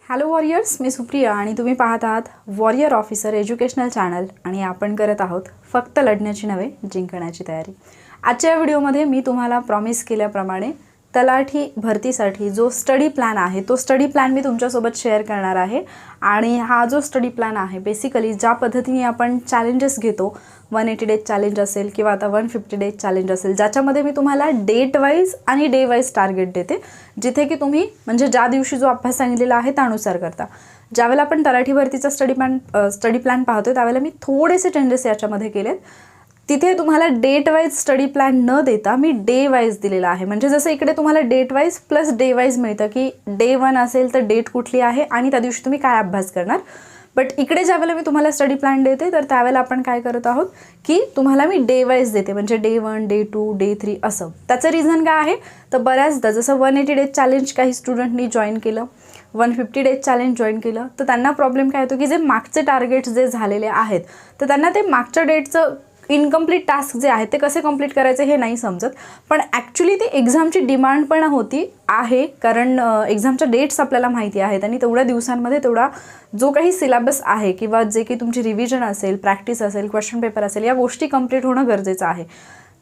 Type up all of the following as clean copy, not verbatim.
Hello warriors, मी सुप्रिया आणि तुम्ही पाहत आहात वॉरियर ऑफिसर एज्युकेशनल चॅनल आणि आपण करत आहोत फक्त लढण्याची नव्हे जिंकण्याची तयारी। आजच्या व्हिडिओमध्ये मी तुम्हाला प्रॉमिस केल्याप्रमाणे तलाठी भरतीसाठी जो स्टडी प्लॅन आहे तो स्टडी प्लॅन मी तुमच्यासोबत शेअर करणार आहे। आणि हा जो स्टडी प्लॅन आहे बेसिकली ज्या पद्धतीने आपण चॅलेंजेस घेतो 180 डेज चॅलेंज असेल किंवा आता 150 डेज चॅलेंज असेल, ज्याच्यामध्ये मी तुम्हाला डेट वाईज आणि डे वाईज टार्गेट देते, जिथे की तुम्ही म्हणजे ज्या दिवशी जो अभ्यास सांगितलेला आहे त्यानुसार करता। ज्यावेळेला आपण तलाठी भरतीचा स्टडी प्लॅन पाहतोय त्यावेळेला मी थोडेसे चेंजेस याच्यामध्ये केलेत। तिथे तुम्हाला डेट वाईज स्टडी प्लॅन न देता मी डे वाईज दिलेला आहे। म्हणजे जसं इकडे तुम्हाला date wise plus day wise मिळतं की डे 1 असेल तर डेट कुठली आहे आणि त्या दिवशी तुम्ही काय अभ्यास करणार। बट इकडे ज्यावेळेला मी तुम्हाला स्टडी प्लॅन देते तर त्यावेळेला आपण काय करत आहोत की तुम्हाला मी डे वाईज देते, म्हणजे डे 1, डे 2, डे 3 असं। त्याचं रिझन काय आहे तर बऱ्याचदा जसं 180 डेज चॅलेंज काही स्टुडंटनी जॉईन केलं, 150 डेज चॅलेंज जॉईन केलं, तर त्यांना प्रॉब्लेम काय होतो की जे मागचे टार्गेट्स जे झालेले आहेत तर त्यांना ते मागच्या डेटचं इनकम्प्लीट टास्क जे आहेत ते कसे कंप्लीट करायचे हे नाही समजत। पण ॲक्च्युली ते एक्झामची डिमांड पण होती आहे, कारण एक्झामच्या डेट्स आपल्याला माहिती आहेत आणि तेवढ्या दिवसांमध्ये तेवढा जो काही सिलेबस आहे किंवा जे काही तुमची रिव्हिजन असेल, प्रॅक्टिस असेल, क्वेश्चन पेपर असेल, या गोष्टी कंप्लीट होणं गरजेचं आहे।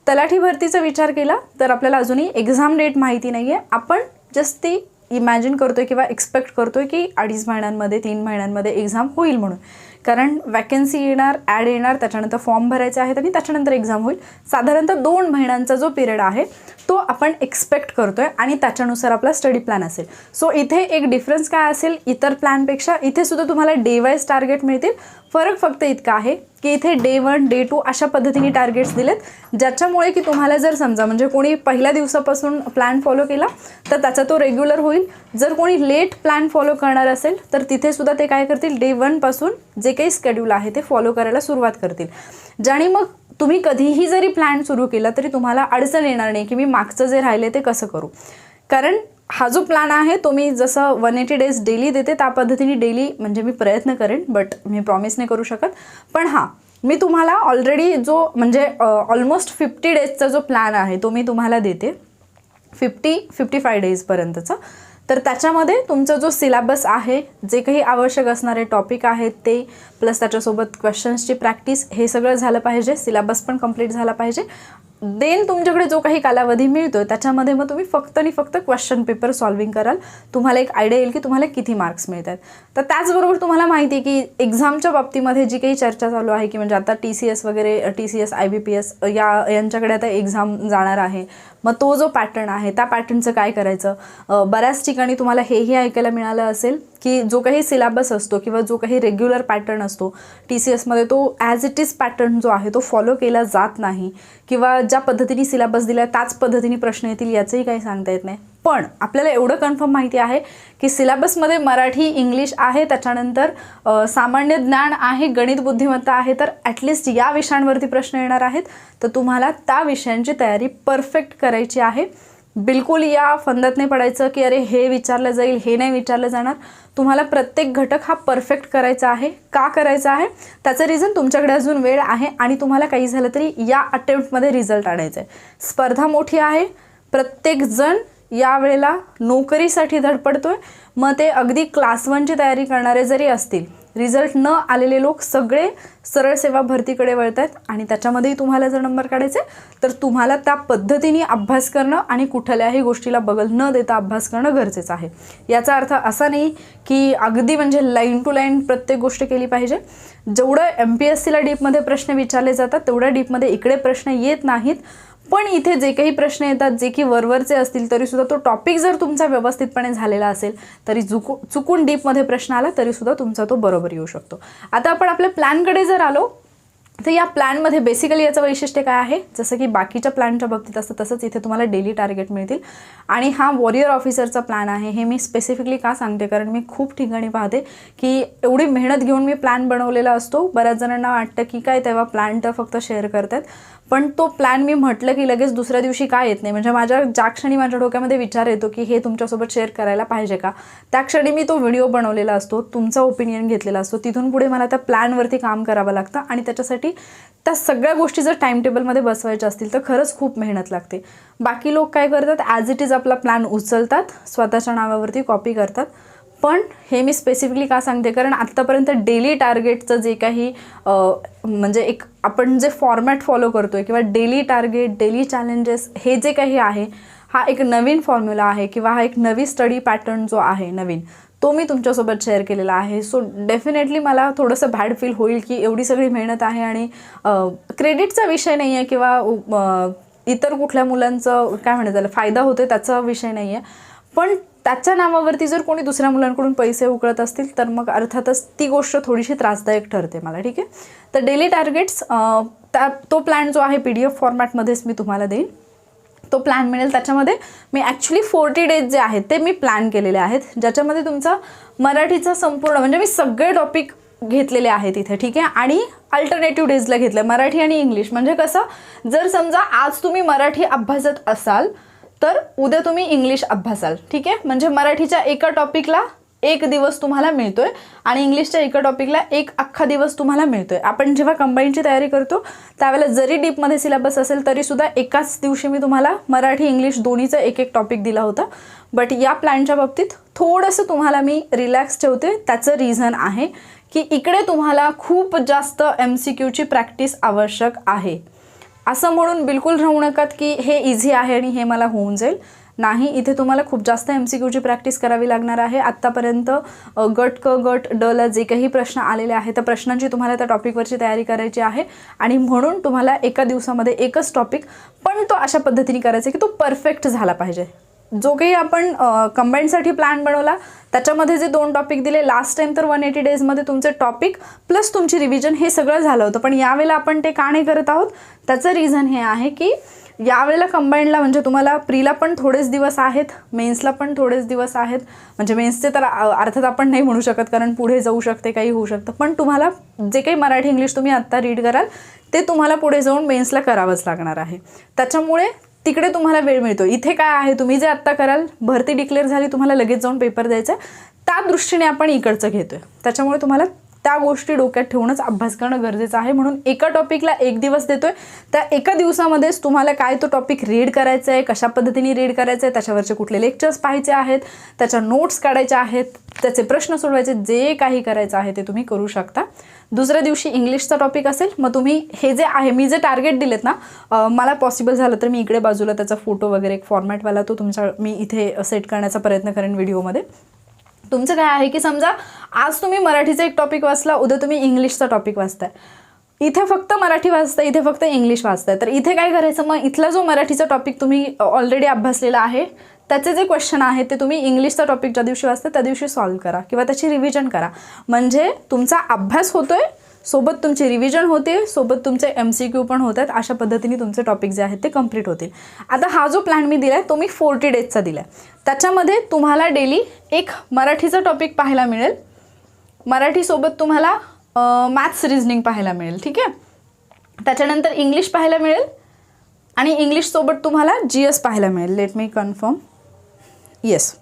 तलाठी भरतीचा विचार केला तर आपल्याला अजूनही एक्झाम डेट माहिती नाही आहे। आपण जस्ट ती इमॅजिन करतोय किंवा एक्सपेक्ट करतोय की 2.5 महिन्यांमध्ये 3 महिन्यांमध्ये एक्झाम होईल म्हणून, कारण वॅकन्सी येणार, ॲड येणार, त्याच्यानंतर फॉर्म भरायचे आहेत आणि त्याच्यानंतर एक्झाम होईल। साधारणतः 2 महिन्यांचा जो पिरियड आहे तो आपण एक्सपेक्ट करतोय आणि त्याच्यानुसार आपला स्टडी प्लॅन असेल। सो इथे एक डिफरन्स काय असेल इतर प्लॅनपेक्षा, इथे सुद्धा तुम्हाला डे वाईज टार्गेट मिळतील। फरक फक्त इतका आहे की इथे डे 1, डे 2 अशा पद्धतीने टार्गेट्स दिलेत, ज्याच्यामुळे की तुम्हाला जर समजा म्हणजे कोणी पहिल्या दिवसापासून प्लॅन फॉलो केला तर त्याचा तो रेग्युलर होईल। जर कोणी लेट प्लॅन फॉलो करणार असेल तर तिथे सुद्धा ते काय करतील, डे 1 पासून जे काही स्केड्यूल आहे ते फॉलो करायला सुरुवात करतील, ज्याने मग तुम्ही कधीही जरी प्लॅन सुरू केला तरी तुम्हाला अडचण येणार नाही की मी मागचं जे राहिले ते कसं करू। कारण हा जो प्लॅन आहे तो मी जसं 180 डेज डेली देते त्या पद्धतीने डेली म्हणजे मी प्रयत्न करेन, बट मी प्रॉमिस नाही करू शकत। पण हां, मी तुम्हाला ऑलरेडी जो म्हणजे ऑलमोस्ट 50 डेजचा जो प्लॅन आहे तो मी तुम्हाला देते, 55 डेजपर्यंतचा। तर त्याच्यामध्ये तुमचा जो सिलेबस आहे, जे काही आवश्यक असणारे टॉपिक आहेत ते, प्लस त्याच्यासोबत क्वेश्चन्सची प्रॅक्टिस, हे सगळं झालं पाहिजे। सिलेबस पण कंप्लीट झाला पाहिजे। देन तुमच्याकडे जो काही कालावधी मिळतो त्याच्यामध्ये मग तुम्ही फक्त आणि फक्त क्वेश्चन पेपर सॉल्विंग कराल, तुम्हाला एक आयडिया येईल की तुम्हाला किती मार्क्स मिळतात। तर त्याचबरोबर तुम्हाला माहिती आहे की एक्झामच्या बाबतीमध्ये जी काही चर्चा चालू आहे की म्हणजे आता TCS वगैरे, TCS IBPS यांच्याकडे आता एक्झाम जाणार आहे, मग तो जो पॅटर्न आहे त्या पॅटर्नचं काय करायचं। बऱ्याच ठिकाणी तुम्हाला हेही ऐकायला मिळालं असेल की जो काही सिलेबस असतो किंवा जो काही रेग्युलर पॅटर्न असतो TCSमध्ये तो ॲज इट इज पॅटर्न जो आहे तो फॉलो केला जात नाही, किंवा ज्या पद्धतीने सिलेबस दिला त्याच पद्धतीने प्रश्न येतील याचंही काही सांगता येत नाही। पण आपल्याला एवढं कन्फर्म माहिती आहे की सिलेबसमध्ये मराठी, इंग्लिश आहे, त्याच्यानंतर सामान्य ज्ञान आहे, गणित बुद्धिमत्ता आहे, तर ॲटलिस्ट या विषयांवरती प्रश्न येणार आहेत। तर तुम्हाला त्या विषयांची तयारी परफेक्ट करायची आहे। बिलकुल या फंदात नाही पडायचं की अरे हे विचारलं जाईल, हे नाही विचारलं जाणार। तुम्हाला प्रत्येक घटक हा परफेक्ट करायचा आहे। का करायचा आहे त्याचं रिझन, तुमच्याकडे अजून वेळ आहे आणि तुम्हाला काही झालं तरी या अटेम्प्टमध्ये रिझल्ट आणायचा आहे। स्पर्धा मोठी आहे, प्रत्येकजण यावेळेला नोकरीसाठी धडपडतोय। मग ते अगदी क्लास 1ची तयारी करणारे जरी असतील, रिझल्ट न आलेले लोक सगळे सरळ सेवा भरतीकडे वळत आहेत आणि त्याच्यामध्येही तुम्हाला जर नंबर काढायचे तर तुम्हाला त्या पद्धतीने अभ्यास करणं आणि कुठल्याही गोष्टीला बगल न देता अभ्यास करणं गरजेचं आहे। याचा अर्थ असा नाही की अगदी म्हणजे लाईन टू लाईन प्रत्येक गोष्ट केली पाहिजे। जेवढं MPSCला डीपमध्ये प्रश्न विचारले जातात तेवढ्या डीपमध्ये इकडे प्रश्न येत नाहीत, पण इथे जे काही प्रश्न येतात जे की वरवरचे असतील तरीसुद्धा तो टॉपिक जर तुमचा व्यवस्थितपणे झालेला असेल तरी चुकून डीपमध्ये प्रश्न आला तरीसुद्धा तुमचा तो बरोबर येऊ शकतो। आता आपण आपल्या प्लॅनकडे जर आलो तर या प्लॅनमध्ये बेसिकली याचं वैशिष्ट्य काय आहे, जसं की बाकीच्या प्लॅनच्या बाबतीत असतं तसंच इथे तुम्हाला डेली टार्गेट मिळतील। आणि हा वॉरियर ऑफिसरचा प्लॅन आहे, हे मी स्पेसिफिकली का सांगते कारण मी खूप ठिकाणी पाहते की एवढी मेहनत घेऊन मी प्लॅन बनवलेला असतो, बऱ्याच जणांना वाटतं की काय तेव्हा प्लॅन तर फक्त शेअर करतात, पण तो प्लॅन मी म्हटलं की लगेच दुसऱ्या दिवशी काय येत नाही। म्हणजे ज्या क्षणी माझ्या डोक्यामध्ये विचार येतो की हे तुमच्यासोबत शेअर करायला पाहिजे का, त्या क्षणी मी तो व्हिडिओ बनवलेला असतो, तुमचा ओपिनियन घेतलेला असतो, तिथून पुढे मला त्या प्लॅनवरती काम करावं लागतं आणि त्याच्यासाठी त्या सगळ्या गोष्टी जर टाइम टेबलमध्ये बसवायच्या असतील तर खरंच खूप मेहनत लागते। बाकी लोक काय करतात, ॲज इट इज आपला प्लॅन उचलतात, स्वतःच्या नावावरती कॉपी करतात, पण हे मी स्पेसिफिकली का सांगते, कारण आत्तापर्यंत डेली टार्गेटचं जे काही म्हणजे एक आपण जे फॉर्मॅट फॉलो करतोय किंवा डेली टार्गेट, डेली चॅलेंजेस हे जे काही आहे, हा एक नवीन फॉर्म्युला आहे किंवा हा एक नवी स्टडी पॅटर्न जो आहे नवीन, तो मी तुमच्यासोबत शेअर केलेला आहे. सो डेफिनेटली मला थोडंसं बॅड फील होईल की एवढी सगळी मेहनत आहे आणि क्रेडिटचा विषय नाही आहे किंवा इतर कुठल्या मुलांचं काय म्हणतात त्याला फायदा होतो त्याचा विषय नाही आहे, पण त्याच्या नावावरती जर कोणी दुसऱ्या मुलांकडून पैसे उकळत असतील तर मग अर्थातच ती गोष्ट थोडीशी त्रासदायक ठरते मला. ठीक आहे, तर डेली टार्गेट्स तो प्लॅन जो आहे PDF फॉर्मॅटमध्येच मी तुम्हाला देईन. तो प्लॅन मिळेल. त्याच्यामध्ये मी ॲक्च्युली 40 डेज जे आहेत ते मी प्लॅन केलेले आहेत, ज्याच्यामध्ये तुमचा मराठीचा संपूर्ण म्हणजे मी सगळे टॉपिक घेतलेले आहेत इथे. ठीक आहे, आणि अल्टरनेटिव्ह डेजला घेतलं मराठी आणि इंग्लिश. म्हणजे कसं, जर समजा आज तुम्ही मराठी अभ्यासत असाल तर उद्या तुम्ही इंग्लिश अभ्यासाल. ठीक आहे, म्हणजे मराठीच्या एका टॉपिकला 1 दिवस तुम्हाला मिळतोय आणि इंग्लिशच्या एका टॉपिकला 1 अख्खा दिवस तुम्हाला मिळतोय. आपण जेव्हा कंबाईनची तयारी करतो त्यावेळेला जरी डीपमध्ये सिलेबस असेल तरीसुद्धा एकाच दिवशी मी तुम्हाला मराठी इंग्लिश दोन्हीचं 1 टॉपिक दिला होता. बट या प्लॅनच्या बाबतीत थोडंसं तुम्हाला मी रिलॅक्स ठेवते. त्याचं रिझन आहे की इकडे तुम्हाला खूप जास्त MCQची प्रॅक्टिस आवश्यक आहे. असं म्हणून बिलकुल राहू नकात की हे इझी आहे आणि हे मला होऊन जाईल. नाही, इथे तुम्हाला खूप जास्त MCQची प्रॅक्टिस करावी लागणार आहे. आत्तापर्यंत गट क गट ड ला जे काही प्रश्न आलेले आहेत त्या प्रश्नांची तुम्हाला त्या टॉपिकवरची तयारी करायची आहे आणि म्हणून तुम्हाला एका दिवसामध्ये एकच टॉपिक, पण तो अशा पद्धतीने करायचा की तो परफेक्ट झाला पाहिजे. जो काही आपण कंबाईनसाठी प्लॅन बनवला त्याच्यामध्ये जे 2 टॉपिक दिले लास्ट टाइम, तर 180 डेजमध्ये तुमचे टॉपिक प्लस तुमची रिव्हिजन हे सगळं झालं होतं. पण यावेळेला आपण ते का नाही करत आहोत, त्याचं रिझन हे आहे की यावेळेला कंबाईनला म्हणजे तुम्हाला प्रीला पण थोडेच दिवस आहेत, मेन्सला पण थोडेच दिवस आहेत. म्हणजे मेन्सचे तर अर्थात आपण नाही म्हणू शकत कारण पुढे जाऊ शकते, काही होऊ शकतं. पण तुम्हाला जे काही मराठी इंग्लिश तुम्ही आत्ता रीड कराल ते तुम्हाला पुढे जाऊन मेन्सला करावंच लागणार आहे. त्याच्यामुळे तिकडे तुम्हाला वेळ मिळतो. इथे काय आहे, तुम्ही जे आत्ता कराल, भरती डिक्लेअर झाली, तुम्हाला लगेच जाऊन पेपर द्यायचा आहे, त्या दृष्टीने आपण इकडचं घेतोय. त्याच्यामुळे तुम्हाला त्या गोष्टी डोक्यात ठेवूनच अभ्यास करणं गरजेचं आहे. म्हणून एका टॉपिकला 1 दिवस देतोय. त्या एका दिवसामध्येच तुम्हाला काय तो टॉपिक रीड करायचा आहे, कशा पद्धतीने रीड करायचं आहे, त्याच्यावरचे कुठले लेक्चर्स पाहायचे आहेत, त्याच्या नोट्स काढायच्या आहेत, त्याचे प्रश्न सोडवायचे, जे काही करायचं आहे ते तुम्ही करू शकता. दुसऱ्या दिवशी इंग्लिशचा टॉपिक असेल, मग तुम्ही हे जे आहे मी जे टार्गेट दिलेत ना, मला पॉसिबल झालं तर मी इकडे बाजूला त्याचा फोटो वगैरे एक फॉर्मॅटवाला तो तुमचा मी इथे सेट करण्याचा प्रयत्न करेन व्हिडिओमध्ये. तुमचं काय आहे की समजा आज तुम्ही मराठीचा एक टॉपिक वाचला, उद्या तुम्ही इंग्लिशचा टॉपिक वाचताय, इथे फक्त मराठी वाचताय, इथे फक्त इंग्लिश वाचताय, तर इथे काय करायचं, मग इथला जो मराठीचा टॉपिक तुम्ही ऑलरेडी अभ्यासलेला आहे त्याचे जे क्वेश्चन आहेत ते तुम्ही इंग्लिशचा टॉपिक ज्या दिवशी वाचता त्या दिवशी सॉल्व्ह करा किंवा त्याची रिव्हिजन करा. म्हणजे तुमचा अभ्यास होतोय, सोबत तुमची रिव्हिजन होते, सोबत तुमचे MCQ पण होत आहेत. अशा पद्धतीने तुमचे टॉपिक जे आहेत ते कंप्लीट होतील. आता हा जो प्लॅन मी दिला आहे तो मी 40 डेजचा दिला आहे. त्याच्यामध्ये तुम्हाला डेली एक मराठीचा टॉपिक पाहायला मिळेल, मराठीसोबत तुम्हाला मॅथ्स रिझनिंग पाहायला मिळेल. ठीक आहे, त्याच्यानंतर इंग्लिश पाहायला मिळेल आणि इंग्लिशसोबत तुम्हाला GS पाहायला मिळेल. लेट मी कन्फर्म, येस,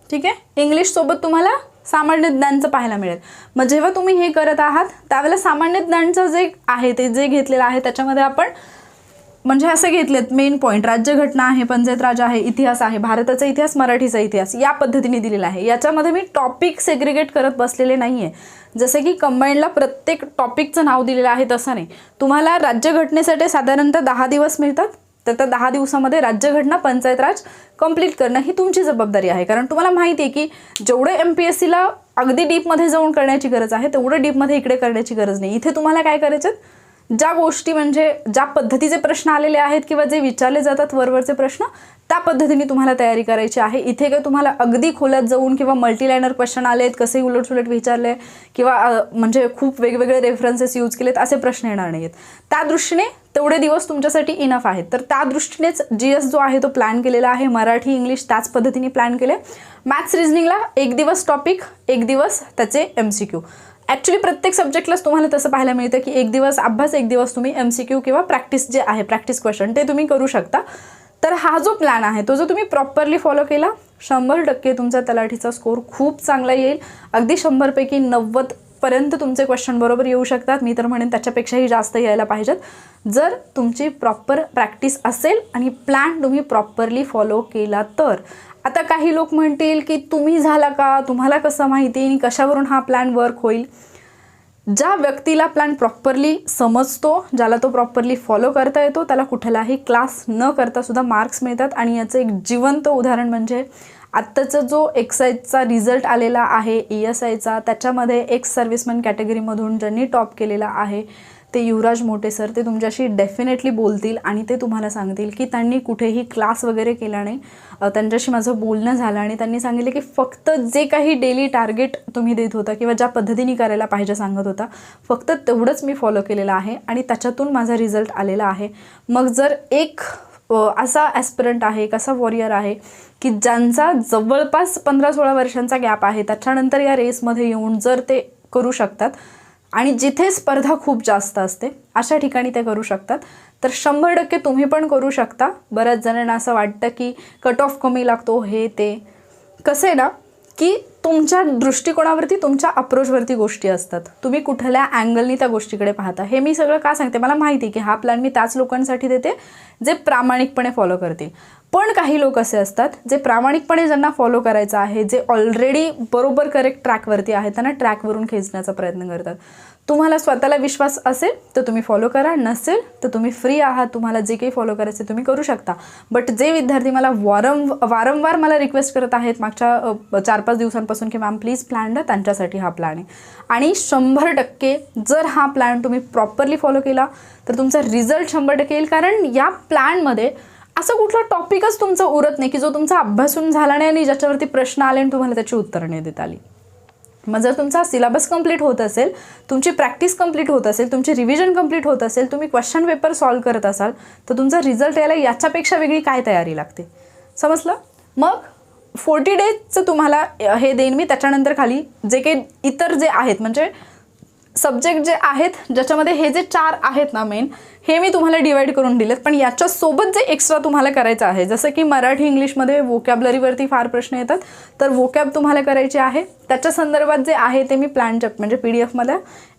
ठीक आहे. इंग्लिशसोबत तुम्हाला सामान्य ज्ञानचं पाहायला मिळेल. मग जेव्हा तुम्ही हे करत आहात त्यावेळेला सामान्य ज्ञानचं जे आहे ते जे घेतलेलं आहे त्याच्यामध्ये आपण म्हणजे असं घेतलेत मेन पॉईंट, राज्यघटना आहे, पंचायत राज आहे, इतिहास आहे, भारताचा इतिहास, मराठीचा इतिहास, या पद्धतीने दिलेला आहे. याच्यामध्ये मी टॉपिक सेग्रिगेट करत बसलेले नाही आहे. जसं की कंबाईनला प्रत्येक टॉपिकचं नाव दिलेलं आहे तसं नाही. तुम्हाला राज्यघटनेसाठी साधारणतः 10 दिवस मिळतात, तर त्या 10 दिवसामध्ये राज्यघटना, पंचायत राज कंप्लीट करणं ही तुमची जबाबदारी आहे. कारण तुम्हाला माहिती आहे की जेवढे MPSCला अगदी डीपमध्ये जाऊन करण्याची गरज आहे तेवढं डीपमध्ये इकडे करण्याची गरज नाही. इथे तुम्हाला काय करायचं, ज्या गोष्टी म्हणजे ज्या पद्धतीचे प्रश्न आलेले आहेत किंवा जे विचारले जातात वरवरचे प्रश्न त्या पद्धतीने तुम्हाला तयारी करायची आहे. इथे काय तुम्हाला अगदी खोलात जाऊन किंवा मल्टीलायनर क्वेश्चन आलेत, कसे उलटसुलट विचारले किंवा म्हणजे खूप वेगवेगळे रेफरन्सेस यूज केलेत असे प्रश्न येणार नाहीत. त्या दृष्टीने तेवढे दिवस तुमच्यासाठी इनफ आहेत. तर त्या दृष्टीनेच GS जो आहे तो प्लॅन केलेला आहे. मराठी इंग्लिश त्याच पद्धतीने प्लॅन केले. मॅथ्स रिझनिंगला 1 दिवस टॉपिक, 1 दिवस त्याचे MCQ. ॲक्च्युली प्रत्येक सब्जेक्टलाच तुम्हाला तसं पाहायला मिळतं की 1 दिवस अभ्यास, 1 दिवस तुम्ही MCQ किंवा प्रॅक्टिस जे आहे प्रॅक्टिस क्वेश्चन ते तुम्ही करू शकता. तर हा जो प्लॅन आहे तो जो तुम्ही प्रॉपरली फॉलो केला 100% तुमचा तलाठीचा स्कोर खूप चांगला येईल. अगदी 100 पैकी 90 पर्यंत तुमचे क्वेश्चन बरोबर येऊ शकतात. मी तर म्हणेन त्याच्यापेक्षाही जास्त यायला पाहिजेत जर तुमची प्रॉपर प्रॅक्टिस असेल आणि प्लॅन तुम्ही प्रॉपरली फॉलो केला तर. आता काही लोक म्हणतील की तुम्ही झाला का, तुम्हाला कसं माहिती आणि कशावरून हा प्लॅन वर्क होईल. ज्या व्यक्तीला प्लॅन प्रॉपरली समजतो, ज्याला तो प्रॉपरली फॉलो करता येतो, त्याला कुठलाही क्लास न करता सुद्धा मार्क्स मिळतात. आणि याचं एक जिवंत उदाहरण म्हणजे आत्ताचा जो एक्साईजचा रिझल्ट आलेला आहे ESIचा, त्याच्यामध्ये एक्स सर्व्हिसमॅन कॅटेगरीमधून ज्यांनी टॉप केलेला आहे ते युवराज मोटे सर. ते तुमच्याशी डेफिनेटली बोलतील आणि ते तुम्हाला सांगतील की त्यांनी कुठेही क्लास वगैरे केला नाही. त्यांच्याशी माझं बोलणं झालं आणि त्यांनी सांगितले की फक्त जे काही डेली टार्गेट तुम्ही देत होता किंवा ज्या पद्धतीने करायला पाहिजे सांगत होता, फक्त तेवढंच मी फॉलो केलेलं आहे आणि त्याच्यातून माझा रिझल्ट आलेला आहे. मग जर एक असा ॲस्पिरंट आहे, एक असा वॉरियर आहे की ज्यांचा जवळपास 15-16 वर्षांचा गॅप आहे, त्याच्यानंतर या रेसमध्ये येऊन जर ते करू शकतात आणि जिथे स्पर्धा खूप जास्त असते अशा ठिकाणी ते करू शकतात, तर 100% तुम्ही पण करू शकता. बऱ्याच जणांना असं वाटतं की कट ऑफ कमी लागतो, हे ते. कसं आहे ना की तुमच्या दृष्टिकोनावरती, तुमच्या अप्रोचवरती गोष्टी असतात. तुम्ही कुठल्या अँगलनी त्या गोष्टीकडे पाहता. हे मी सगळं का सांगते, मला माहिती आहे की हा प्लॅन मी त्याच लोकांसाठी देते जे प्रामाणिकपणे फॉलो करतील. पण काही लोक असे असतात जे प्रामाणिकपणे ज्यांना फॉलो करायचं आहे, जे ऑलरेडी बरोबर करेक्ट ट्रॅकवरती आहेत, त्यांना ट्रॅकवरून खेचण्याचा प्रयत्न करतात. तुम्हाला स्वतःला विश्वास असेल तर तुम्ही फॉलो करा, नसेल तर तुम्ही फ्री आहात. तुम्हाला जे काही फॉलो करायचे तुम्ही करू शकता. बट जे विद्यार्थी मला वारंवार मला रिक्वेस्ट करत आहेत मागच्या 4-5 दिवसांपासून की मॅम प्लीज प्लॅन द्या, त्यांच्यासाठी हा प्लॅन आहे. आणि 100% जर हा प्लॅन तुम्ही प्रॉपरली फॉलो केला तर तुमचा रिझल्ट 100% येईल. कारण या प्लॅनमध्ये असं कुठला टॉपिकच तुमचा उरत नाही की जो तुमचा अभ्यासून झाला नाही आणि ज्याच्यावरती प्रश्न आले आणि तुम्हाला त्याची उत्तरं नाही देता आली. मग जर तुमचा सिलेबस कंप्लीट होत असेल, तुमची प्रॅक्टिस कंप्लीट होत असेल, तुमची रिव्हिजन कंप्लीट होत असेल, तुम्ही क्वेश्चन पेपर सॉल्व करत असाल, तर तुमचा रिझल्ट यायला याच्यापेक्षा वेगळी काय तयारी लागते, समजलं. मग 40 डेजचं तुम्हाला हे देईन मी. त्याच्यानंतर खाली जे काही इतर जे आहेत म्हणजे सब्जेक्ट जे आहेत ज्याच्यामध्ये हे जे 4 आहेत ना मेन, हे मी तुम्हाला डिवाईड करून दिलेत. पण याच्यासोबत जे एक्स्ट्रा तुम्हाला करायचं आहे, जसं की मराठी इंग्लिशमध्ये वोकॅबलरीवरती फार प्रश्न येतात, तर वोकॅब तुम्हाला करायचे आहे. त्याच्या संदर्भात जे आहे ते मी प्लॅनच्या म्हणजे PDF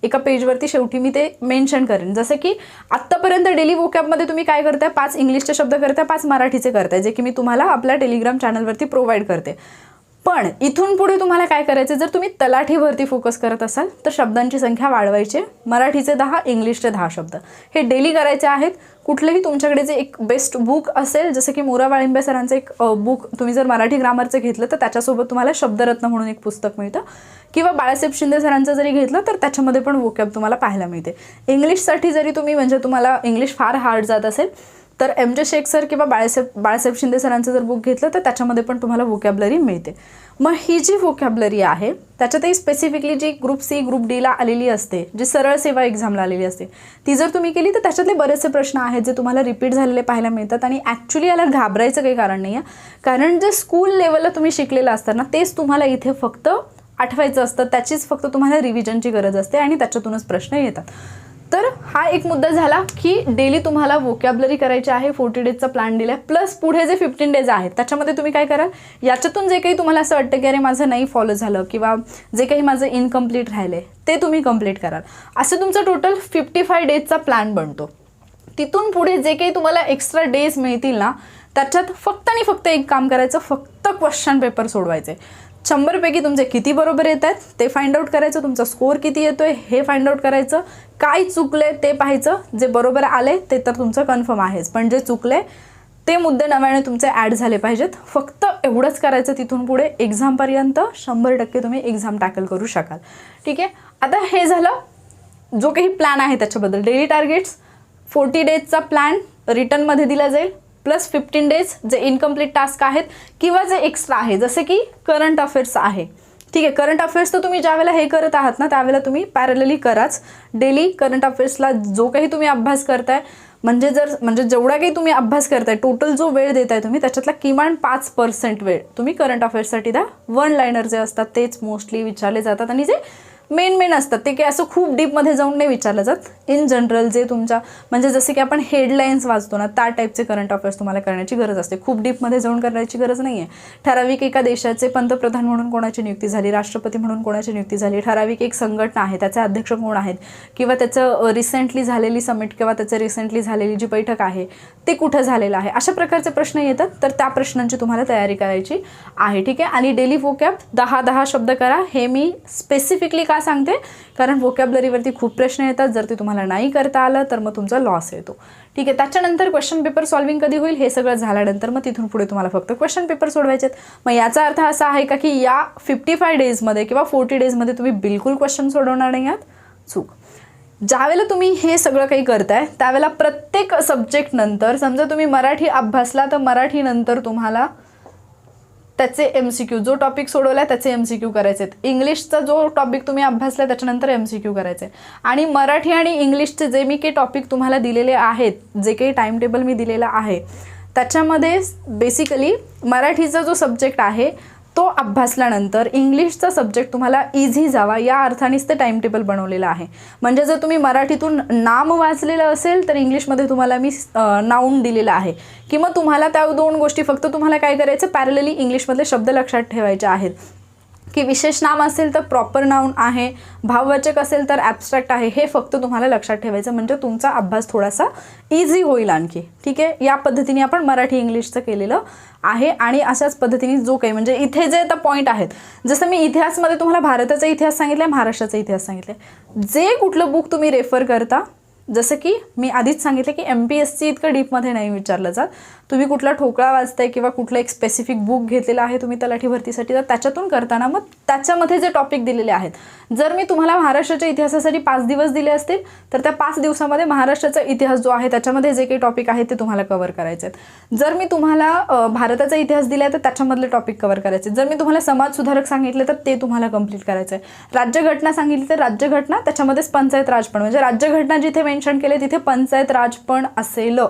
एका पेजवरती शेवटी मी ते मेन्शन करेन. जसं की आत्तापर्यंत डेली वोकॅबमध्ये तुम्ही काय करताय, 5 इंग्लिशचे शब्द करताय, 5 मराठीचे करताय, जे की मी तुम्हाला आपल्या टेलिग्राम चॅनलवरती प्रोव्हाइड करते. पण इथून पुढे तुम्हाला काय करायचं, जर तुम्ही तलाठीवरती फोकस करत असाल तर शब्दांची संख्या वाढवायची. मराठीचे 10, इंग्लिशचे 10 शब्द हे डेली करायचे आहेत. कुठलेही तुमच्याकडे जे एक बेस्ट बुक असेल, जसं की मोरा वाळिंबे सरांचं एक बुक तुम्ही जर मराठी ग्रामरचं घेतलं तर त्याच्यासोबत तुम्हाला शब्दरत्न म्हणून एक पुस्तक मिळतं, किंवा बाळासाहेब शिंदे सरांचं जरी घेतलं तर त्याच्यामध्ये पण वोकॅब तुम्हाला पाहायला मिळते. इंग्लिशसाठी जरी तुम्ही म्हणजे तुम्हाला इंग्लिश फार हार्ड जात असेल तर MJ शेख सर किंवा बाळासाहेब शिंदे सरांचं जर बुक घेतलं तर त्याच्यामध्ये पण तुम्हाला वोकॅबलरी मिळते. मग ही जी वोकॅबलरी आहे त्याच्यातही स्पेसिफिकली जी ग्रुप C ग्रुप Dला आलेली असते, जी सरळ सेवा एक्झामला आलेली असते, ती जर तुम्ही केली तर त्याच्यातले बरेचसे प्रश्न आहेत जे तुम्हाला रिपीट झालेले पाहायला मिळतात. आणि ॲक्च्युली याला घाबरायचं काही कारण नाही आहे, कारण जे स्कूल लेवलला तुम्ही शिकलेलं असतं ना तेच तुम्हाला इथे फक्त आठवायचं असतं, त्याचीच फक्त तुम्हाला रिव्हिजनची गरज असते आणि त्याच्यातूनच प्रश्न येतात. तर हा एक मुद्दा झाला की डेली तुम्हाला वोकॅबलरी करायची आहे. 40 डेजचा प्लॅन दिला आहे, प्लस पुढे जे 15 डेज आहेत त्याच्यामध्ये तुम्ही काय कराल, याच्यातून जे काही तुम्हाला असं वाटतं की अरे माझं नाही फॉलो झालं किंवा जे काही माझं इनकम्प्लीट राहिले ते तुम्ही कंप्लीट कराल. असं तुमचं टोटल 55 डेजचा प्लॅन बनतो. तिथून पुढे जे काही तुम्हाला एक्स्ट्रा डेज मिळतील ना त्याच्यात फक्त आणि फक्त एक काम करायचं, फक्त क्वेश्चन पेपर सोडवायचे. 100पैकी तुमचे किती बरोबर येत आहेत ते फाइंड आउट करायचं, तुमचा स्कोअर किती येतोय हे फाइंड आउट करायचं, काय चुकले ते पाहायचं. जे बरोबर आले ते तर तुमचं कन्फर्म आहेच, पण जे चुकले ते मुद्दे नव्याने तुमचे ॲड झाले पाहिजेत. फक्त एवढंच करायचं. तिथून पुढे एक्झामपर्यंत 100% तुम्ही एक्झाम टॅकल करू शकाल. ठीक आहे. आता हे झालं जो काही प्लॅन आहे त्याच्याबद्दल. डेली टार्गेट्स 40 डेजचा प्लॅन रिटर्नमध्ये दिला जाईल, प्लस 15 डेज जे इनकम्प्लीट टास्क आहेत किंवा जे एक्स्ट्रा आहे जसे की करंट अफेअर्स आहे. ठीक आहे. करंट अफेअर्स तर तुम्ही ज्यावेळेला हे करत आहात ना त्यावेळेला तुम्ही पॅरलली कराच. डेली करंट अफेअर्सला जो काही तुम्ही अभ्यास करताय म्हणजे जेवढा काही तुम्ही अभ्यास करताय, टोटल जो वेळ देताय तुम्ही त्याच्यातला किमान 5% वेळ तुम्ही करंट अफेअर्ससाठी द्या. 1 लाइनर जे असतात तेच मोस्टली विचारले जातात आणि जे मेन असतात ते काही असं खूप डीपमध्ये जाऊन नाही विचारलं जात. इन जनरल जे तुमच्या म्हणजे जसे की आपण हेडलाईन्स वाचतो ना त्या टाईपचे करंट अफेअर्स तुम्हाला करण्याची गरज असते. खूप डीपमध्ये जाऊन करण्याची गरज नाही आहे. ठराविक एका देशाचे पंतप्रधान म्हणून कोणाची नियुक्ती झाली, राष्ट्रपती म्हणून कोणाची नियुक्ती झाली, ठराविक एक संघटना आहे त्याचे अध्यक्ष कोण आहेत, किंवा त्याचं रिसेंटली झालेली समिट किंवा त्याचं रिसेंटली झालेली जी बैठक आहे ते कुठं झालेलं आहे, अशा प्रकारचे प्रश्न येतात. तर त्या प्रश्नांची तुम्हाला तयारी करायची आहे. ठीक आहे. आणि डेली वोकॅब 10 शब्द करा. हे मी स्पेसिफिकली का सांगते, कारण वोकॅबलरीवरती खूप प्रश्न येतात. जर ते तुम्हाला नाही करता आलं तर मग तुमचा लॉस येतो. ठीक आहे. त्याच्यानंतर क्वेश्चन पेपर सॉल्विंग कधी होईल हे सगळं झाल्यानंतर मग तिथून पुढे तुम्हाला फक्त क्वेश्चन पेपर सोडवायचे आहेत. मग याचा अर्थ असा आहे का की या 55 डेजमध्ये किंवा 40 डेजमध्ये तुम्ही बिलकुल क्वेश्चन सोडवणार नाही आहात? चूक. ज्यावेळेला तुम्ही हे सगळं काही करताय त्यावेळेला प्रत्येक सब्जेक्ट नंतर, समजा तुम्ही मराठी अभ्यासला तर मराठीनंतर तुम्हाला त्याचे MCQ, जो टॉपिक सोडवला त्याचे MCQ करायचे आहेत. इंग्लिशचा जो टॉपिक तुम्ही अभ्यासला त्याच्यानंतर MCQ करायचे. आणि मराठी आणि इंग्लिशचे जे मी काही टॉपिक तुम्हाला दिलेले आहेत, जे काही टाइम टेबल मी दिलेला आहे त्याच्यामध्ये बेसिकली मराठीचा जो सब्जेक्ट आहे तो अभ्यासल्यानंतर इंग्लिशचा सब्जेक्ट तुम्हाला इझी जावा या अर्थानेच ते टाइम टेबल बनवलेलं आहे. म्हणजे जर तुम्ही मराठीतून नाम वाचलेलं असेल तर इंग्लिशमध्ये तुम्हाला मी नाऊन दिलेलं आहे, की मग तुम्हाला त्या 2 गोष्टी फक्त तुम्हाला काय करायचं, पॅरलली इंग्लिशमधले शब्द लक्षात ठेवायचे आहेत. की विशेष नाम असेल तर प्रॉपर नाऊन आहे, भाववाचक असेल तर ॲब्स्ट्रॅक्ट आहे, हे फक्त तुम्हाला लक्षात ठेवायचं. म्हणजे तुमचा अभ्यास थोडासा इझी होईल आणखी. ठीक आहे. या पद्धतीने आपण मराठी इंग्लिशचं केलेलं आहे. आणि अशाच पद्धतीने जो काही म्हणजे इथे जे आता पॉईंट आहेत, जसं मी इतिहासमध्ये तुम्हाला भारताचा इतिहास सांगितला आहे, महाराष्ट्राचा इतिहास सांगितला आहे, जे कुठलं बुक तुम्ही रेफर करता, जसं की मी आधीच सांगितलं की MPSC इतकं डीपमध्ये नाही विचारलं जात. तुम्ही कुठला ठोकळा वाचताय किंवा कुठलं एक स्पेसिफिक बुक घेतलेला आहे तुम्ही तलाठी भरतीसाठी, तर त्याच्यातून करताना मग त्याच्यामध्ये जे टॉपिक दिलेले आहेत, जर मी तुम्हाला महाराष्ट्राच्या इतिहासासाठी 5 दिवस दिले असतील तर त्या 5 दिवसामध्ये महाराष्ट्राचा इतिहास जो आहे त्याच्यामध्ये जे काही टॉपिक आहेत ते तुम्हाला कव्हर करायचे आहेत. जर मी तुम्हाला भारताचा इतिहास दिला आहे तर त्याच्यामधले टॉपिक कव्हर करायचे. जर मी तुम्हाला समाज सुधारक सांगितले तर ते तुम्हाला कंप्लीट करायचं आहे. राज्यघटना सांगितली तर राज्यघटना, त्याच्यामध्येच पंचायत राज पण, म्हणजे राज्यघटना जिथे मेन्शन केले तिथे पंचायत राज पण असेल.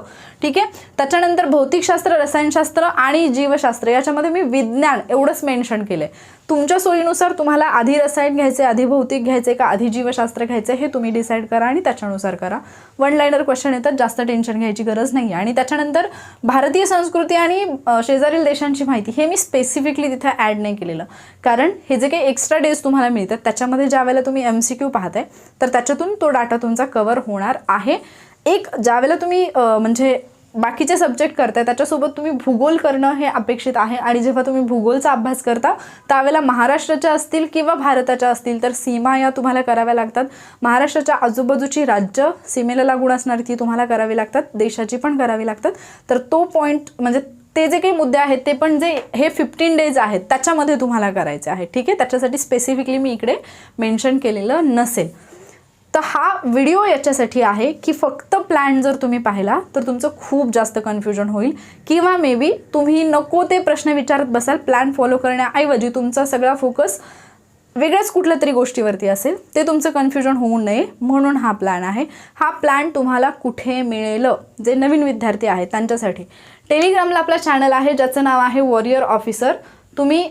ठीक आहे. त्याच्यानंतर भौतिकशास्त्र, रसायनशास्त्र आणि जीवशास्त्र याच्यामध्ये मी विज्ञान एवढंच मेन्शन केलंय. तुमच्या सोयीनुसार तुम्हाला आधी रसायन घ्यायचे, आधी भौतिक घ्यायचे का आधी जीवशास्त्र घ्यायचे हे तुम्ही डिसाईड करा आणि त्याच्यानुसार करा. 1 लाइनर क्वेश्चन येतात, जास्त टेन्शन घ्यायची गरज नाही. आणि त्याच्यानंतर भारतीय संस्कृती आणि शेजारील देशांची माहिती हे मी स्पेसिफिकली तिथे ॲड नाही केलेलं, कारण हे जे काही एक्स्ट्रा डेज तुम्हाला मिळतात त्याच्यामध्ये ज्या वेळेला तुम्ही MCQ पाहताय तर त्याच्यातून तो डाटा तुमचा कव्हर होणार आहे. एक ज्यावेळेला तुम्ही म्हणजे बाकीचे सब्जेक्ट करताय त्याच्यासोबत तुम्ही भूगोल करणं हे अपेक्षित आहे. आणि जेव्हा तुम्ही भूगोलचा अभ्यास करता त्यावेळेला महाराष्ट्राच्या असतील किंवा भारताच्या असतील तर सीमा या तुम्हाला कराव्या लागतात. महाराष्ट्राच्या आजूबाजूची राज्य सीमेला लागून असणारी ती तुम्हाला करावी लागतात, देशाची पण करावी लागतात. तर तो पॉईंट म्हणजे ते जे काही मुद्दे आहेत ते पण जे हे 15 डेज आहेत त्याच्यामध्ये तुम्हाला करायचे आहे. ठीक आहे. त्याच्यासाठी स्पेसिफिकली मी इकडे मेन्शन केलेलं नसेल. तर हा व्हिडिओ याच्यासाठी आहे की फक्त प्लॅन जर तुम्ही पाहिला तर तुमचं खूप जास्त कन्फ्युजन होईल, किंवा मे बी तुम्ही नको ते प्रश्न विचारत बसाल. प्लॅन फॉलो करण्याऐवजी तुमचा सगळा फोकस वेगळ्याच कुठल्या तरी गोष्टीवरती असेल, ते तुमचं कन्फ्युजन होऊ नये म्हणून हा प्लॅन आहे. हा प्लॅन तुम्हाला कुठे मिळेल, जे नवीन विद्यार्थी आहेत त्यांच्यासाठी. टेलिग्रामला आपला चॅनल आहे ज्याचं नाव आहे वॉरियर ऑफिसर. तुम्ही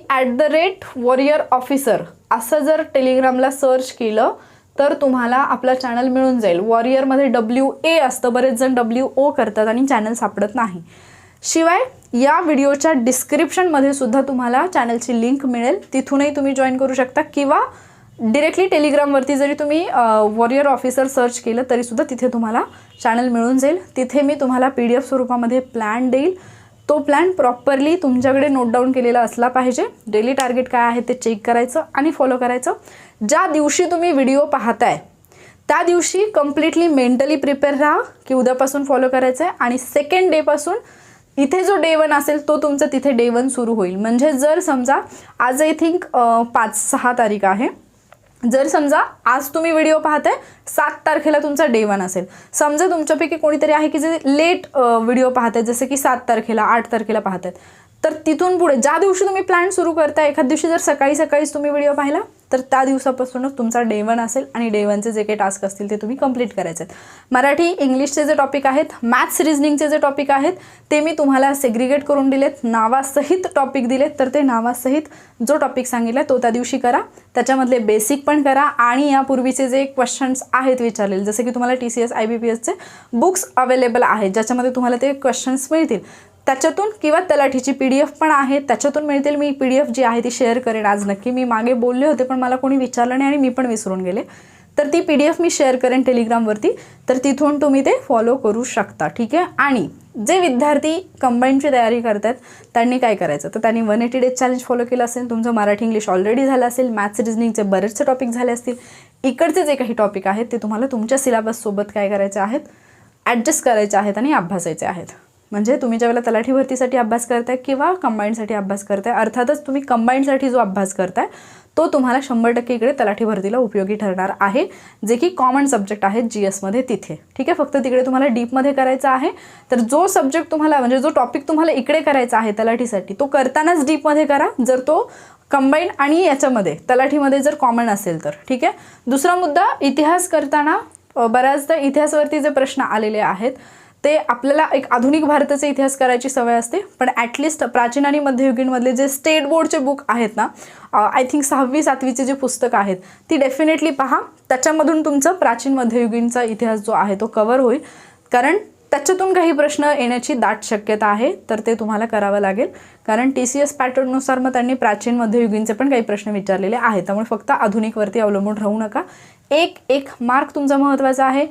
@वॉरियर ऑफिसर असं जर टेलिग्रामला सर्च केलं तर तुम्हाला आपला चॅनल मिळून जाईल. वॉरियरमध्ये WA असतं, बरेच जण WO करतात आणि चॅनल सापडत नाही. शिवाय या व्हिडिओच्या डिस्क्रिप्शनमध्ये सुद्धा तुम्हाला चॅनलची लिंक मिळेल, तिथूनही तुम्ही जॉईन करू शकता, किंवा डिरेक्टली टेलिग्रामवरती जरी तुम्ही वॉरियर ऑफिसर सर्च केलं तरीसुद्धा तिथे तुम्हाला चॅनल मिळून जाईल. तिथे मी तुम्हाला PDF स्वरूपामध्ये प्लॅन देईल. तो प्लॅन प्रॉपरली तुमच्याकडे नोट डाऊन केलेला असला पाहिजे. डेली टार्गेट काय आहे ते चेक करायचं आणि फॉलो करायचं. ज्या दिवशी तुम्ही व्हिडिओ पाहताय त्या दिवशी कम्प्लिटली मेंटली प्रिपेअर राहा की उद्यापासून फॉलो करायचं आहे. आणि सेकंड डेपासून इथे जो Day 1 असेल तो तुमचा तिथे Day 1 सुरू होईल. म्हणजे जर समजा आज आय थिंक 5-6 तारीख आहे, जर समजा आज तुम्ही व्हिडिओ पाहताय 7 तारखेला तुमचा Day 1 असेल. समजा तुमच्यापैकी कोणीतरी आहे की जे लेट व्हिडिओ पाहताय, जसं की 7 तारखेला 8 तारखेला पाहतायत, तर तिथून पुढे ज्या दिवशी तुम्ही प्लॅन सुरू करता, एखाद दिवशी जर सकाळीच तुम्ही व्हिडिओ पाहिला तर त्या दिवसापासूनच तुमचा डे 1 असेल आणि डे 1चे जे काही टास्क असतील ते तुम्ही कंप्लीट करायचे आहेत. मराठी इंग्लिशचे जे टॉपिक आहेत, मॅथ्स रिझनिंगचे जे टॉपिक आहेत ते मी तुम्हाला सेग्रिगेट करून दिलेत, नावासहित टॉपिक दिलेत. तर ते नावासहित जो टॉपिक सांगितला तो त्या दिवशी करा. त्याच्यामधले बेसिक पण करा आणि यापूर्वीचे जे क्वेश्चन्स आहेत विचारलेले, जसे की तुम्हाला TCS IBPSचे बुक्स अवेलेबल आहेत ज्याच्यामध्ये तुम्हाला ते क्वेश्चन्स मिळतील त्याच्यातून, किंवा तलाठीची PDF पण आहे त्याच्यातून मिळतील. मी PDF जी आहे ती शेअर करेन आज नक्की. मी मागे बोलले होते पण मला कोणी विचारलं नाही आणि मी पण विसरून गेले. तर ती PDF मी शेअर करेन टेलिग्रामवरती, तर तिथून तुम्ही ते फॉलो करू शकता. ठीक आहे. आणि जे विद्यार्थी कंबाईनची तयारी करतात त्यांनी काय करायचं, तर त्यांनी 180 डेज चॅलेंज फॉलो केलं असेल, तुमचं मराठी इंग्लिश ऑलरेडी झालं असेल, मॅथ्स रिझनिंगचे बरेचसे टॉपिक झाले असतील, इकडचे जे काही टॉपिक आहेत ते तुम्हाला तुमच्या सिलेबससोबत काय करायचे आहेत, ॲडजस्ट करायचे आहेत आणि अभ्यासायचे आहेत. म्हणजे तुम्ही ज्यावेळेला तलाठी भरतीसाठी अभ्यास करताय किंवा कंबाईनसाठी अभ्यास करताय, अर्थातच तुम्ही कंबाईनसाठी जो अभ्यास करताय तो तुम्हाला 100% इकडे तलाठी भरतीला उपयोगी ठरणार आहे, जे की कॉमन सब्जेक्ट आहेत GSमध्ये तिथे. ठीक आहे. फक्त तिकडे तुम्हाला डीपमध्ये करायचं आहे. तर जो सब्जेक्ट तुम्हाला म्हणजे जो टॉपिक तुम्हाला इकडे करायचा आहे तलाठीसाठी तो करतानाच डीपमध्ये करा, जर तो कंबाईन आणि याच्यामध्ये तलाठीमध्ये जर कॉमन असेल तर. ठीक आहे. दुसरा मुद्दा, इतिहास करताना बऱ्याचदा इतिहासावरती जे प्रश्न आलेले आहेत ते आपल्याला एक आधुनिक भारताचा इतिहास करायची सवय असते, पण ॲटलिस्ट प्राचीन आणि मध्ययुगीनमधले जे स्टेट बोर्डचे बुक आहेत ना, आय थिंक 6वी 7वीचे जे पुस्तकं आहेत ती डेफिनेटली पहा. त्याच्यामधून तुमचं प्राचीन मध्ययुगीनचा इतिहास जो आहे तो कव्हर होईल, कारण त्याच्यातून काही प्रश्न येण्याची दाट शक्यता आहे. तर ते तुम्हाला करावं लागेल, कारण TCS पॅटर्ननुसार मग त्यांनी प्राचीन मध्ययुगीनचे पण काही प्रश्न विचारलेले आहेत. त्यामुळे फक्त आधुनिकवरती अवलंबून राहू नका. एक मार्क तुमचा महत्त्वाचा आहे.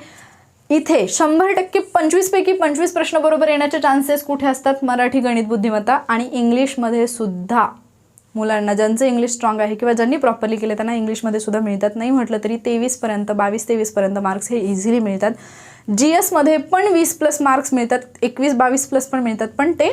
इथे 100% 25 पैकी 25 प्रश्न बरोबर येण्याचे चान्सेस कुठे असतात, मराठी, गणित, बुद्धिमत्ता आणि इंग्लिशमध्ये सुद्धा. मुलांना ज्यांचं इंग्लिश स्ट्रॉंग आहे किंवा ज्यांनी प्रॉपरली केले त्यांना इंग्लिशमध्ये सुद्धा मिळतात. नाही म्हटलं तरी 23पर्यंत 22-23पर्यंत मार्क्स हे इझिली मिळतात. GSमध्ये पण 20+ मार्क्स मिळतात, 21-22+ पण मिळतात. पण ते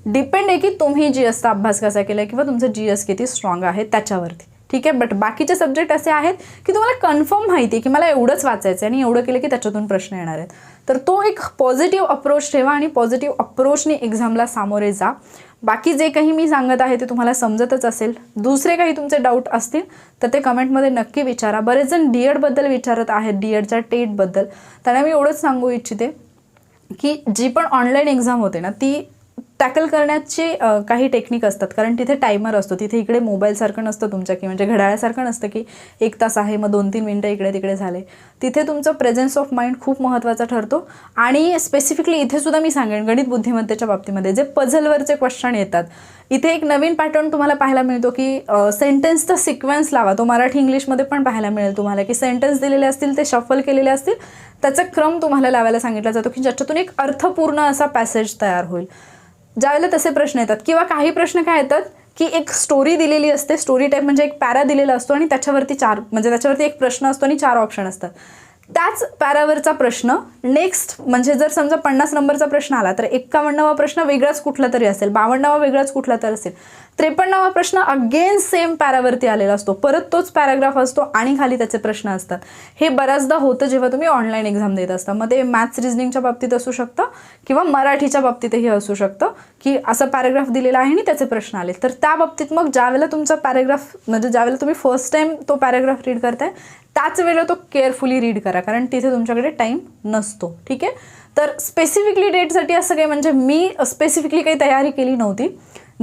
डिपेंड आहे की तुम्ही GSचा अभ्यास कसा केला किंवा तुमचं GS किती स्ट्रॉंग आहे त्याच्यावरती. ठीक आहे. बट बाकीचे सब्जेक्ट असे आहेत की तुम्हाला कन्फर्म माहिती आहे की मला एवढंच वाचायचं आहे आणि एवढं केलं की त्याच्यातून प्रश्न येणार आहेत. तर तो एक पॉझिटिव्ह अप्रोच ठेवा आणि पॉझिटिव्ह अप्रोचने एक्झामला सामोरे जा. बाकी जे काही मी सांगत आहे ते तुम्हाला समजतच असेल. दुसरे काही तुमचे डाऊट असतील तर ते कमेंटमध्ये नक्की विचारा. बरेच जण DEDबद्दल विचारत आहेत, DEDच्या टेटबद्दल. त्यांना मी एवढंच सांगू इच्छिते की जी पण ऑनलाईन एक्झाम होते ना ती टॅकल करण्याचे काही टेक्निक असतात, कारण तिथे टायमर असतो. तिथे इकडे मोबाईलसारखं नसतं तुमच्या, की म्हणजे घड्याळासारखं नसतं की 1 तास आहे मग 2-3 मिनटं इकडे तिकडे झाले. तिथे तुमचं प्रेझेन्स ऑफ माइंड खूप महत्त्वाचा ठरतो. आणि स्पेसिफिकली इथे सुद्धा मी सांगेन गणित बुद्धिमत्तेच्या बाबतीमध्ये जे पझलवरचे क्वेश्चन येतात, इथे एक नवीन पॅटर्न तुम्हाला पाहायला मिळतो की सेंटेन्सचा सिक्वेन्स लावा. तो मराठी इंग्लिशमध्ये पण पाहायला मिळेल तुम्हाला की सेंटेन्स दिलेले असतील ते शफल केलेले असतील, त्याचा क्रम तुम्हाला लावायला सांगितला जातो की ज्याच्यातून एक अर्थपूर्ण असा पॅसेज तयार होईल. ज्यावेळेला तसे प्रश्न येतात किंवा काही प्रश्न काय येतात की एक स्टोरी दिलेली असते, स्टोरी टाईप म्हणजे एक पॅरा दिलेला असतो आणि त्याच्यावरती एक प्रश्न असतो आणि 4 ऑप्शन असतात. त्याच पॅरावरचा प्रश्न नेक्स्ट म्हणजे जर समजा 50 नंबरचा प्रश्न आला तर 51वा प्रश्न वेगळाच कुठला तरी असेल, 52वा वेगळाच कुठला तरी असेल, 53वा प्रश्न अगेन सेम पॅरावरती आलेला असतो, परत तोच पॅराग्राफ असतो आणि खाली त्याचे प्रश्न असतात. हे बऱ्याचदा होतं जेव्हा तुम्ही ऑनलाईन एक्झाम देत असता. मग ते मॅथ्स रिझनिंगच्या बाबतीत असू शकतं किंवा मराठीच्या बाबतीतही असू शकतं की असं पॅराग्राफ दिलेला आहे आणि त्याचे प्रश्न आले. तर त्या बाबतीत मग ज्यावेळेला तुमचा पॅराग्राफ म्हणजे ज्यावेळेला तुम्ही फर्स्ट टाईम तो पॅराग्राफ रीड करताय त्याच वेळेला तो केअरफुली रीड करा, कारण तिथे तुमच्याकडे टाईम नसतो. ठीक आहे. तर स्पेसिफिकली डेटसाठी असं काही म्हणजे मी स्पेसिफिकली काही तयारी केली नव्हती.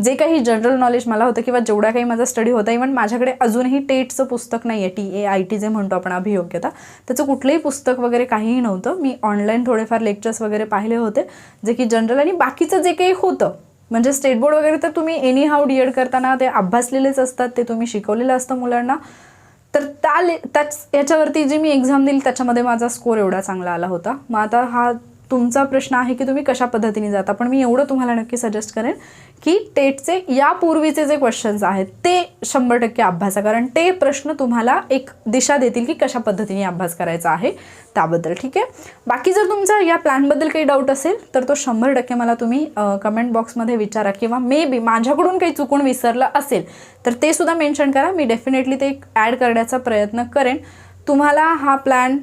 जे काही जनरल नॉलेज मला होतं किंवा जेवढा काही माझा स्टडी होता, इव्हन माझ्याकडे अजूनही टेटचं पुस्तक नाही आहे, TAIT जे म्हणतो आपण अभियोग्यता, त्याचं कुठलंही पुस्तक वगैरे काहीही नव्हतं. मी ऑनलाईन थोडेफार लेक्चर्स वगैरे पाहिले होते जे की जनरल आणि बाकीचं जे काही होतं म्हणजे स्टेट बोर्ड वगैरे तर तुम्ही एनी हाऊ DED करताना ते अभ्यासलेलेच असतात, ते तुम्ही शिकवलेलं असतं मुलांना. तर त्याच याच्यावरती जी मी एक्झाम दिली त्याच्यामध्ये माझा स्कोर एवढा चांगला आला होता. मग आता हा तुमचा प्रश्न आहे की तुम्ही कशा पद्धतीने जाता, पण मी एवढं तुम्हाला नक्की सजेस्ट करेन की टेटचे यापूर्वीचे जे क्वेश्चन्स आहेत ते 100% अभ्यासा, कारण ते प्रश्न तुम्हाला एक दिशा देतील की कशा पद्धतीने अभ्यास करायचा आहे त्याबद्दल. ठीक आहे. बाकी जर तुमचा या प्लॅनबद्दल काही डाऊट असेल तर तो 100% मला तुम्ही कमेंट बॉक्समध्ये विचारा किंवा मे बी माझ्याकडून काही चुकून विसरलं असेल तर ते सुद्धा मेन्शन करा. मी डेफिनेटली ते ॲड करण्याचा प्रयत्न करेन. तुम्हाला हा प्लॅन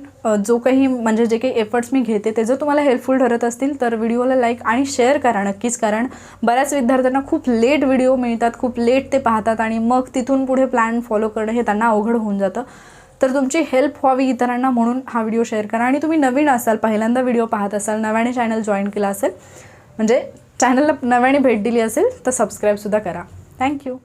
जो काही म्हणजे जे काही एफर्ट्स मी घेते ते जर तुम्हाला हेल्पफुल ठरत असतील तर व्हिडिओला लाईक आणि शेअर करा नक्कीच. कारण बऱ्याच विद्यार्थ्यांना खूप लेट व्हिडिओ मिळतात, खूप लेट ते पाहतात आणि मग तिथून पुढे प्लॅन फॉलो करणं हे त्यांना अवघड होऊन जातं. तर तुमची हेल्प व्हावी इतरांना म्हणून हा व्हिडिओ शेअर करा. आणि तुम्ही नवीन असाल, पहिल्यांदा व्हिडिओ पाहत असाल, नव्याने चॅनल जॉईन केला असेल, म्हणजे चॅनलला नव्याने भेट दिली असेल तर सबस्क्राईबसुद्धा करा. थँक्यू.